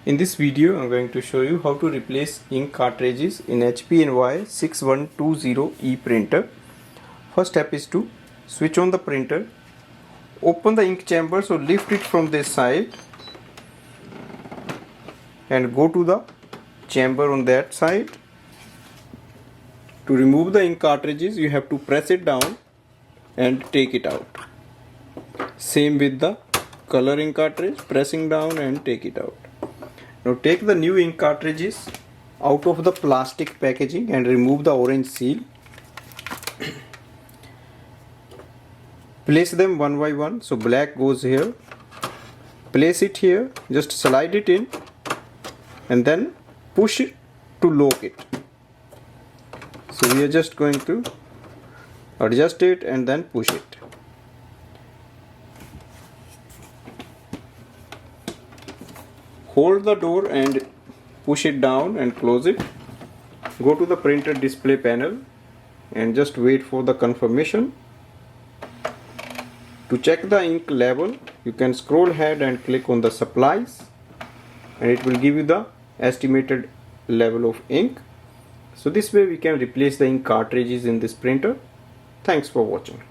In this video, I'm going to show you how to replace ink cartridges in HP&Y 6120E printer. First step is to switch on the printer, open the ink chamber, so lift it from this side and go to the chamber on that side. To remove the ink cartridges, you have to press it down and take it out. Same with the color ink cartridge, pressing down and take it out. Now take the new ink cartridges out of the plastic packaging and remove the orange seal. Place them one by one, so black goes here. Place it here, just slide it in and then push it to lock it. So we are just going to adjust it and then push it. Hold the door and push it down and close it. Go to the printer display panel and just wait for the confirmation. To check the ink level, you can scroll ahead and click on the supplies and it will give you the estimated level of ink. So this way we can replace the ink cartridges in this printer. Thanks for watching.